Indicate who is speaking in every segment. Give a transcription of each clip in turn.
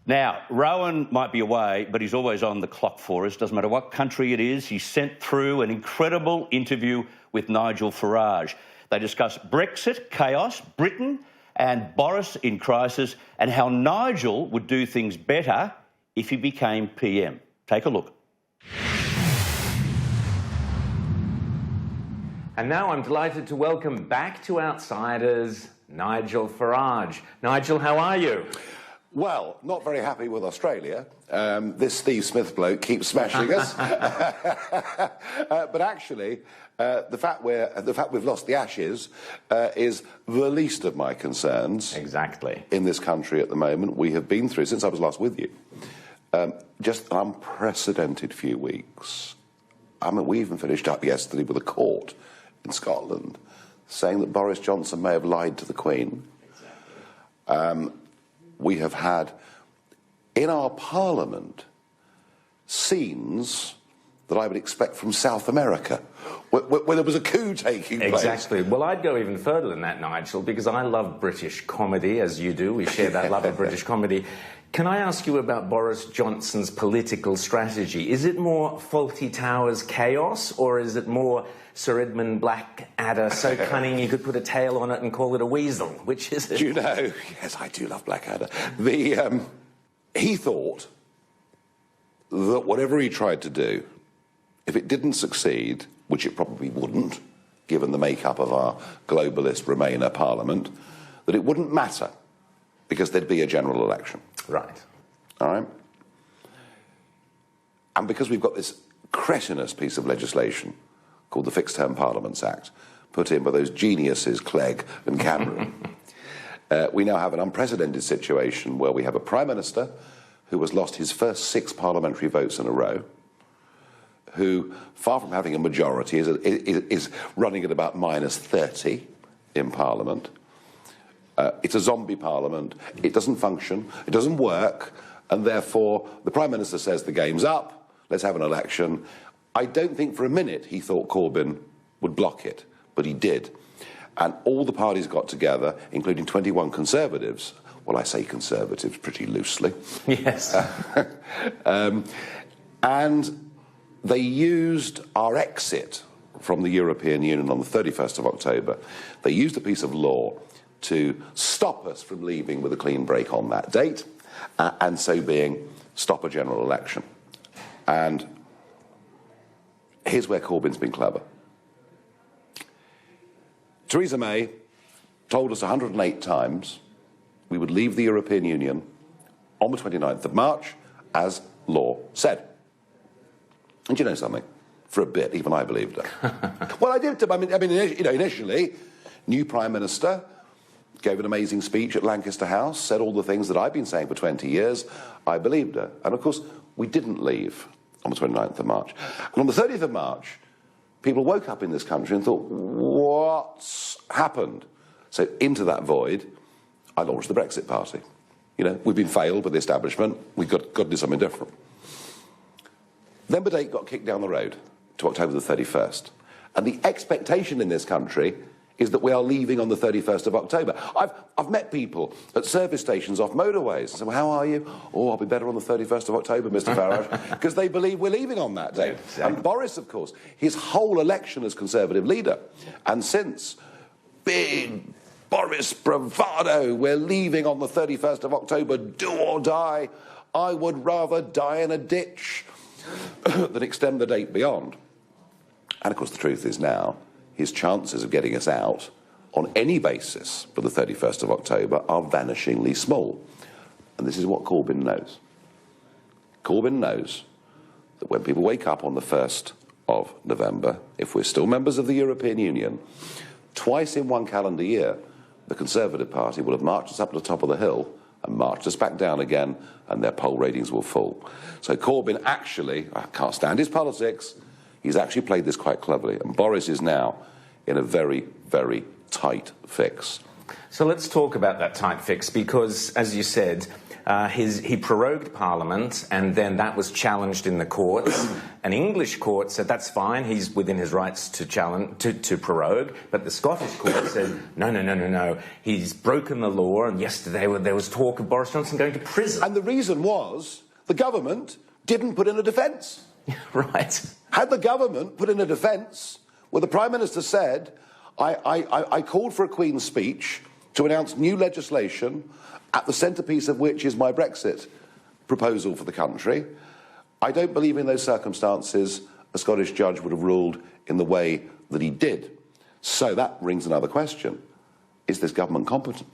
Speaker 1: Now, Rowan might be away, but he's always on the clock for us. Doesn't matter what country it is. He sent through an incredible interview with Nigel Farage. They discuss Brexit, chaos, Britain and Boris in crisis, and how Nigel would do things better if he became PM. Take a look.
Speaker 2: And now I'm delighted to welcome back to Outsiders, Nigel Farage. Nigel, how are you?
Speaker 3: Well, not very happy with Australia. This Steve Smith bloke keeps smashing us. But actually, the fact we've lost the Ashes is the least of my concerns.
Speaker 2: Exactly.
Speaker 3: In this country at the moment, we have been through, since I was last with you, just an unprecedented few weeks. I mean, we even finished up yesterday with a court in Scotland saying that Boris Johnson may have lied to the Queen. We have had, in our Parliament, scenes that I would expect from South America, where there was a coup taking place.
Speaker 2: Exactly. Well, I'd go even further than that, Nigel, because I love British comedy, as you do. We share that love of British comedy. Can I ask you about Boris Johnson's political strategy? Is it more Fawlty Towers chaos, or is it more Sir Edmund Blackadder so cunning you could put a tail on it and call it a weasel? Which is it?
Speaker 3: Do you know, yes, I do love Blackadder. He thought that whatever he tried to do, if it didn't succeed, which it probably wouldn't, given the makeup of our globalist Remainer Parliament, that it wouldn't matter, because there'd be a general election.
Speaker 2: Right.
Speaker 3: All right? And because we've got this cretinous piece of legislation called the Fixed Term Parliaments Act, put in by those geniuses, Clegg and Cameron, we now have an unprecedented situation where we have a Prime Minister who has lost his first 6 parliamentary votes in a row, who, far from having a majority, is running at about -30 in Parliament. It's a zombie parliament. It doesn't function. It doesn't work. And therefore, the Prime Minister says the game's up. Let's have an election. I don't think for a minute he thought Corbyn would block it, but he did. And all the parties got together, including 21 Conservatives. Well, I say Conservatives pretty loosely.
Speaker 2: Yes.
Speaker 3: And they used our exit from the European Union on the 31st of October. They used a piece of law to stop us from leaving with a clean break on that date, and so being, stop a general election. And here's where Corbyn's been clever. Theresa May told us 108 times we would leave the European Union on the 29th of March, as law said. And you know something? For a bit, even I believed her. Well, I did. I mean, you know, initially, new Prime Minister, gave an amazing speech at Lancaster House, said all the things that I've been saying for 20 years. I believed her. And, of course, we didn't leave on the 29th of March. And on the 30th of March, people woke up in this country and thought, what's happened? So into that void, I launched the Brexit Party. You know, we've been failed with the establishment. We've got to do something different. Then the date got kicked down the road to October the 31st. And the expectation in this country is that we are leaving on the 31st of October. I've met people at service stations off motorways. I said, well, how are you? Oh, I'll be better on the 31st of October, Mr. Farage, because they believe we're leaving on that day. Exactly. And Boris, of course, his whole election as Conservative leader, and since, big Boris bravado, we're leaving on the 31st of October, do or die. I would rather die in a ditch than extend the date beyond. And, of course, the truth is now, his chances of getting us out on any basis for the 31st of October are vanishingly small. And this is what Corbyn knows. Corbyn knows that when people wake up on the 1st of November, if we're still members of the European Union, twice in one calendar year, the Conservative Party will have marched us up to the top of the hill and marched us back down again, and their poll ratings will fall. So Corbyn actually, I can't stand his politics, he's actually played this quite cleverly, and Boris is now in a very, very tight fix.
Speaker 2: So let's talk about that tight fix, because, as you said, He prorogued Parliament, and then that was challenged in the courts. An English court said that's fine, he's within his rights to challenge, to prorogue, but the Scottish court said no, he's broken the law, and yesterday there was talk of Boris Johnson going to prison.
Speaker 3: And the reason was the government didn't put in a defence.
Speaker 2: Right.
Speaker 3: Had the government put in a defence where the Prime Minister said, I called for a Queen's speech to announce new legislation, at the centrepiece of which is my Brexit proposal for the country, I don't believe in those circumstances a Scottish judge would have ruled in the way that he did. So that rings another question. Is this government competent?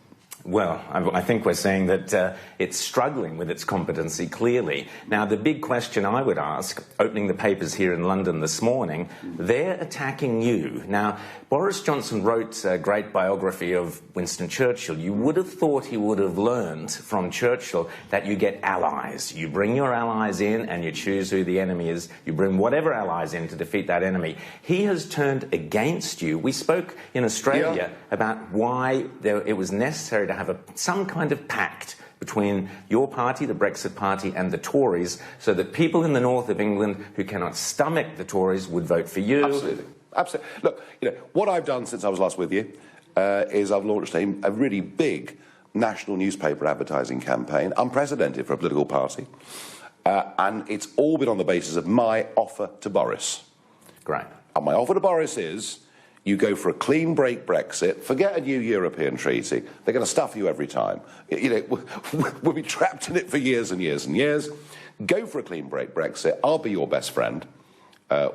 Speaker 2: Well, I think we're saying that it's struggling with its competency, clearly. Now, the big question I would ask, opening the papers here in London this morning, they're attacking you. Now, Boris Johnson wrote a great biography of Winston Churchill. You would have thought he would have learned from Churchill that you get allies. You bring your allies in and you choose who the enemy is. You bring whatever allies in to defeat that enemy. He has turned against you. We spoke in Australia about why it was necessary to have some kind of pact between your party, the Brexit Party, and the Tories, so that people in the north of England who cannot stomach the Tories would vote for you.
Speaker 3: Absolutely. Absolutely. Look, what I've done since I was last with you is I've launched a really big national newspaper advertising campaign, unprecedented for a political party, and it's all been on the basis of my offer to Boris.
Speaker 2: Great.
Speaker 3: And my offer to Boris is, you go for a clean break Brexit, forget a new European treaty, they're going to stuff you every time. We'll be trapped in it for years and years and years. Go for a clean break Brexit, I'll be your best friend.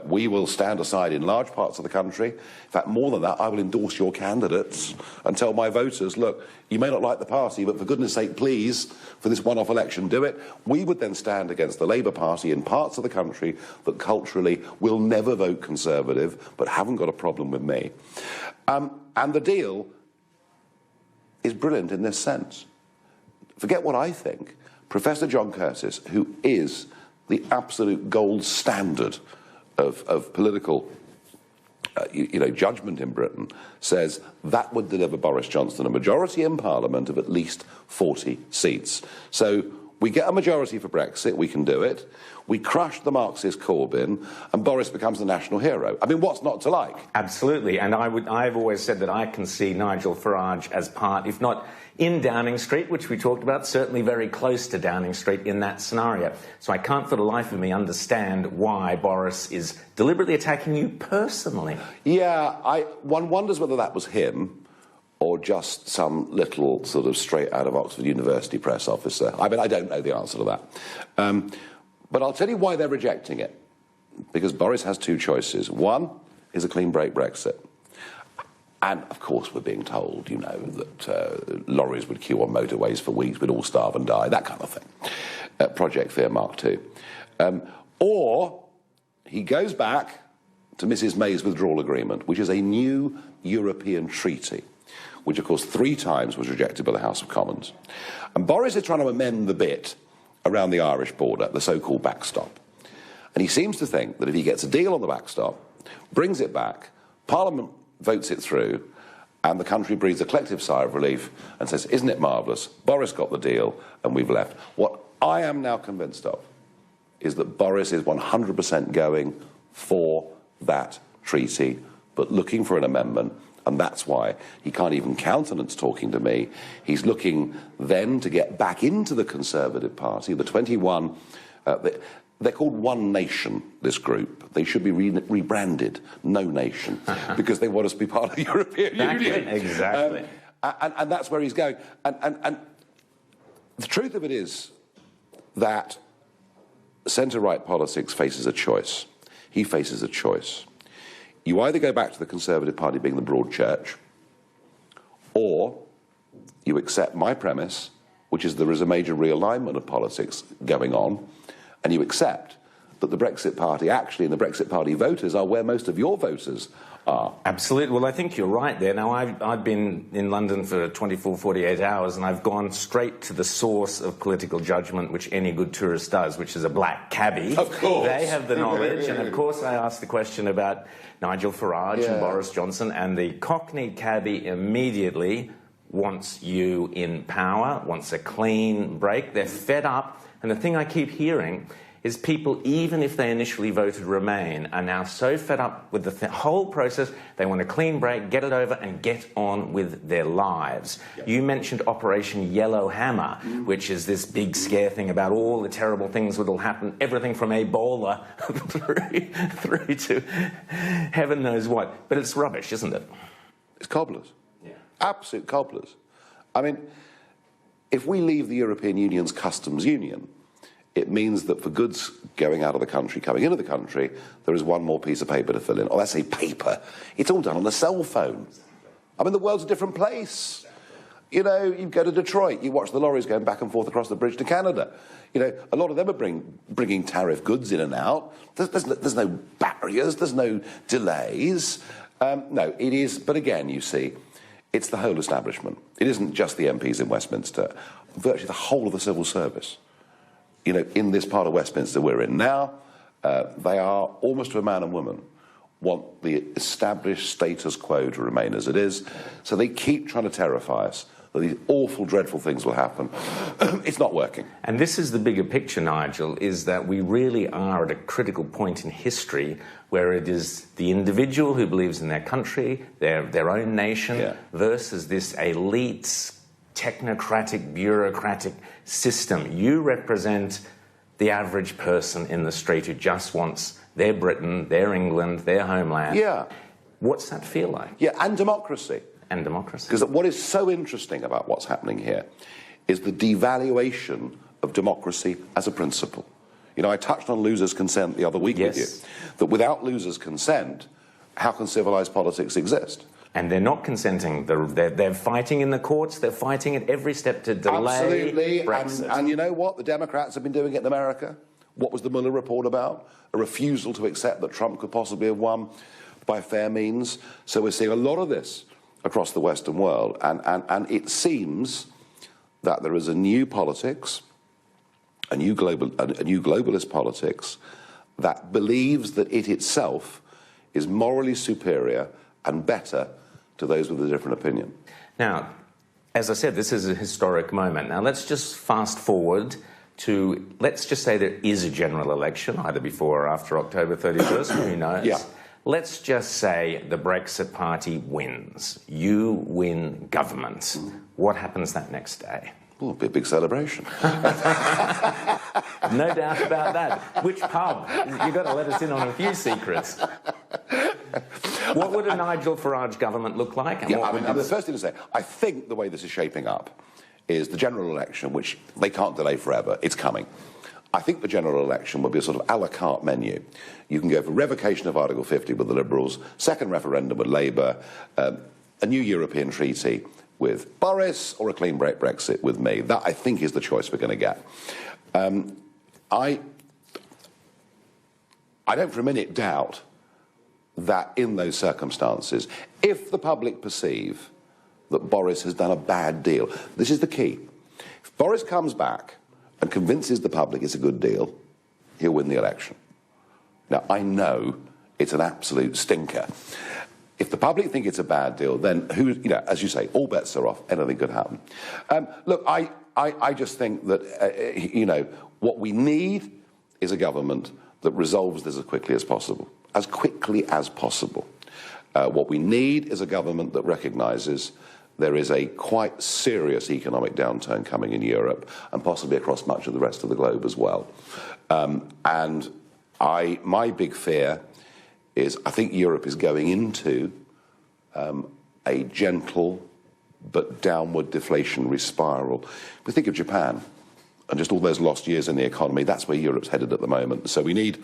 Speaker 3: We will stand aside in large parts of the country. In fact, more than that, I will endorse your candidates and tell my voters, look, you may not like the party, but for goodness sake, please, for this one-off election, do it. We would then stand against the Labour Party in parts of the country that culturally will never vote Conservative, but haven't got a problem with me. And the deal is brilliant in this sense. Forget what I think. Professor John Curtis, who is the absolute gold standard of political judgment in Britain, says that would deliver Boris Johnson a majority in Parliament of at least 40 seats. So we get a majority for Brexit, we can do it. We crush the Marxist Corbyn, and Boris becomes the national hero. I mean, what's not to like?
Speaker 2: Absolutely, and I've always said that I can see Nigel Farage as part, if not in Downing Street, which we talked about, certainly very close to Downing Street in that scenario. So I can't for the life of me understand why Boris is deliberately attacking you personally.
Speaker 3: Yeah, one wonders whether that was him or just some little sort of straight out of Oxford University press officer. I mean, I don't know the answer to that. But I'll tell you why they're rejecting it. Because Boris has two choices. One is a clean break Brexit. And, of course, we're being told, that lorries would queue on motorways for weeks, we'd all starve and die, that kind of thing. Project Fear Mark II. Or he goes back to Mrs May's withdrawal agreement, which is a new European treaty, which, of course, 3 times was rejected by the House of Commons. And Boris is trying to amend the bit around the Irish border, the so-called backstop. And he seems to think that if he gets a deal on the backstop, brings it back, Parliament votes it through, and the country breathes a collective sigh of relief and says, isn't it marvellous? Boris got the deal and we've left. What I am now convinced of is that Boris is 100% going for that treaty, but looking for an amendment, and that's why he can't even countenance talking to me. He's looking then to get back into the Conservative Party, the 21... They're called One Nation, this group. They should be rebranded No Nation, because they want us to be part of the European Union.
Speaker 2: Exactly.
Speaker 3: And that's where he's going. And the truth of it is that centre-right politics faces a choice. He faces a choice. You either go back to the Conservative Party being the broad church, or you accept my premise, which is there is a major realignment of politics going on, and you accept that the Brexit Party, actually, and the Brexit Party voters are where most of your voters are.
Speaker 2: Absolutely. Well, I think you're right there. Now, I've been in London for 24, 48 hours, and I've gone straight to the source of political judgment, which any good tourist does, which is a black cabbie.
Speaker 3: Of course.
Speaker 2: They have the knowledge. And, of course, I asked the question about Nigel Farage and Boris Johnson, and the Cockney cabbie immediately wants you in power, wants a clean break. They're fed up. And the thing I keep hearing is people, even if they initially voted Remain, are now so fed up with the whole process, they want a clean break, get it over, and get on with their lives. Yep. You mentioned Operation Yellowhammer, which is this big scare thing about all the terrible things that will happen, everything from Ebola through to heaven knows what. But it's rubbish, isn't it?
Speaker 3: It's cobblers.
Speaker 2: Yeah.
Speaker 3: Absolute cobblers. I mean, if we leave the European Union's customs union, it means that for goods going out of the country, coming into the country, there is one more piece of paper to fill in. Oh, I say paper. It's all done on a cell phone. I mean, the world's a different place. You know, you go to Detroit, you watch the lorries going back and forth across the bridge to Canada. You know, a lot of them are bringing tariff goods in and out. There's no barriers, there's no delays. No, it is, but again, you see, it's the whole establishment. It isn't just the MPs in Westminster. Virtually the whole of the civil service. You know, in this part of Westminster we're in now, they are, almost to a man and woman, want the established status quo to remain as it is. So they keep trying to terrify us that these awful, dreadful things will happen. It's not working.
Speaker 2: And this is the bigger picture, Nigel, is that we really are at a critical point in history where it is the individual who believes in their country, their own nation, versus this elite, technocratic, bureaucratic system. You represent the average person in the street who just wants their Britain, their England, their homeland.
Speaker 3: Yeah.
Speaker 2: What's that feel like?
Speaker 3: Yeah, and democracy.
Speaker 2: And democracy.
Speaker 3: Because what is so interesting about what's happening here is the devaluation of democracy as a principle. You know, I touched on losers' consent the other week with you. That without losers' consent, how can civilized politics exist?
Speaker 2: And they're not consenting. They're fighting in the courts. They're fighting at every step to delay Brexit.
Speaker 3: And you know what? The Democrats have been doing it in America. What was the Mueller report about? A refusal to accept that Trump could possibly have won by fair means. So we're seeing a lot of this across the Western world. And it seems that there is a new politics, a new globalist politics, that believes that it itself is morally superior and better to those with a different opinion.
Speaker 2: Now, as I said, this is a historic moment. Now, let's just fast forward to, let's just say there is a general election, either before or after October 31st, who knows?
Speaker 3: Yeah.
Speaker 2: Let's just say the Brexit Party wins. You win government. What happens that next day?
Speaker 3: Oh, it'll be a big celebration.
Speaker 2: No doubt about that. Which pub? You've got to let us in on a few secrets. What would a Nigel Farage government look like? And
Speaker 3: the first thing to say, I think the way this is shaping up is the general election, which they can't delay forever. It's coming. I think the general election will be a sort of a la carte menu. You can go for revocation of Article 50 with the Liberals, second referendum with Labour, a new European treaty with Boris, or a clean break Brexit with me. That, I think, is the choice we're going to get. I don't for a minute doubt that in those circumstances, if the public perceive that Boris has done a bad deal, this is the key. If Boris comes back and convinces the public it's a good deal, he'll win the election. Now, I know it's an absolute stinker. If the public think it's a bad deal, then as you say, all bets are off. Anything could happen. Look, I just think that, what we need is a government that resolves this as quickly as possible. As quickly as possible. What we need is a government that recognises there is a quite serious economic downturn coming in Europe and possibly across much of the rest of the globe as well. My big fear is I think Europe is going into a gentle but downward deflationary spiral. If we think of Japan and just all those lost years in the economy, that's where Europe's headed at the moment. So we need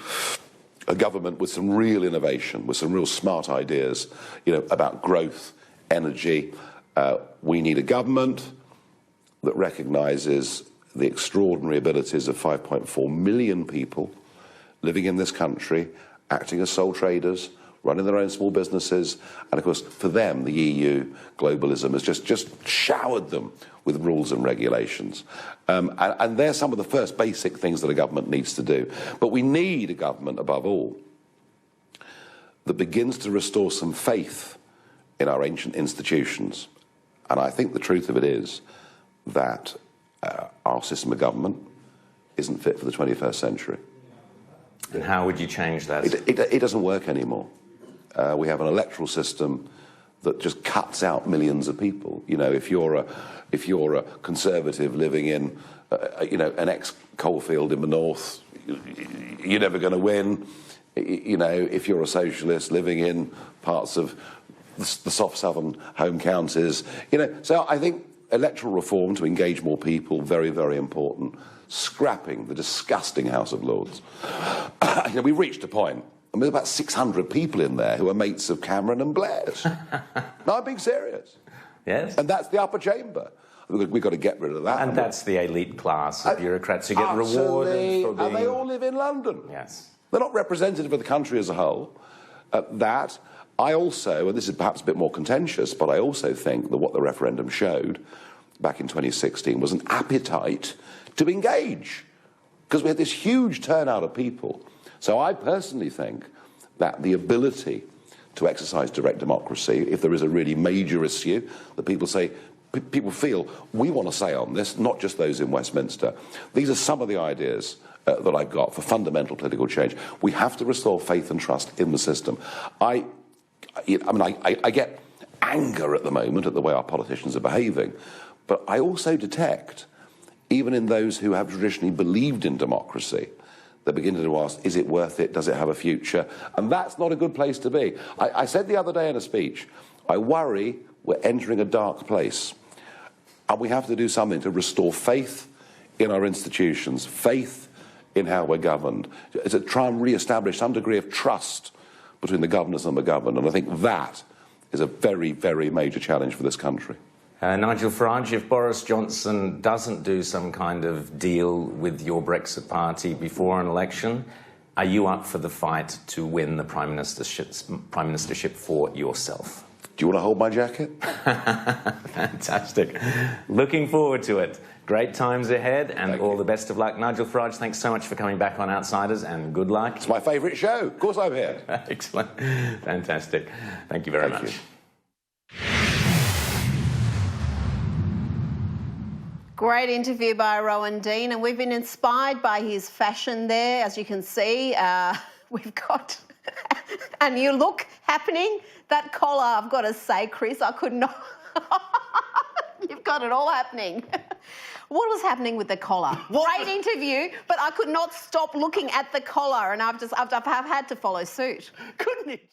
Speaker 3: a government with some real innovation, with some real smart ideas, about growth, energy. We need a government that recognises the extraordinary abilities of 5.4 million people living in this country, acting as sole traders, running their own small businesses, and of course, for them, the EU globalism has just showered them with rules and regulations. And they're some of the first basic things that a government needs to do. But we need a government, above all, that begins to restore some faith in our ancient institutions. And I think the truth of it is that our system of government isn't fit for the 21st century.
Speaker 2: And how would you change that?
Speaker 3: It doesn't work anymore. We have an electoral system that just cuts out millions of people. You know, if you're a Conservative living in, an ex-coalfield in the north, you're never going to win. You know, if you're a socialist living in parts of the soft southern home counties, So I think electoral reform to engage more people, very, very important. Scrapping the disgusting House of Lords. We've reached a point, and there's about 600 people in there who are mates of Cameron and Blair's. No, I'm being serious.
Speaker 2: Yes.
Speaker 3: And that's the upper chamber. We've got to get rid of that.
Speaker 2: And that's the elite class of bureaucrats who get rewarded for being...
Speaker 3: And they all live in London.
Speaker 2: Yes.
Speaker 3: They're not representative of the country as a whole. I also, and this is perhaps a bit more contentious, but I also think that what the referendum showed back in 2016 was an appetite to engage, because we had this huge turnout of people. So I personally think that the ability to exercise direct democracy, if there is a really major issue that people feel, we want to say on this, not just those in Westminster. These are some of the ideas that I've got for fundamental political change. We have to restore faith and trust in the system. I get anger at the moment at the way our politicians are behaving, but I also detect, even in those who have traditionally believed in democracy, they're beginning to ask, is it worth it? Does it have a future? And that's not a good place to be. I said the other day in a speech, I worry we're entering a dark place. And we have to do something to restore faith in our institutions, faith in how we're governed, to try and re-establish some degree of trust between the governors and the governed. And I think that is a very, very major challenge for this country.
Speaker 2: Nigel Farage, if Boris Johnson doesn't do some kind of deal with your Brexit party before an election, are you up for the fight to win the prime ministership for yourself?
Speaker 3: Do you want to hold my jacket?
Speaker 2: Fantastic. Looking forward to it. Great times ahead, and all the best of luck. Nigel Farage, thanks so much for coming back on Outsiders, and good luck.
Speaker 3: It's my favourite show. Of course I'm here.
Speaker 2: Excellent. Fantastic. Thank you very much.
Speaker 4: Great interview by Rowan Dean, and we've been inspired by his fashion there. As you can see, we've got a new look happening. That collar, I've got to say, Chris, I could not... You've got it all happening. What was happening with the collar? Great interview, but I could not stop looking at the collar, and I've had to follow suit.
Speaker 1: Couldn't it?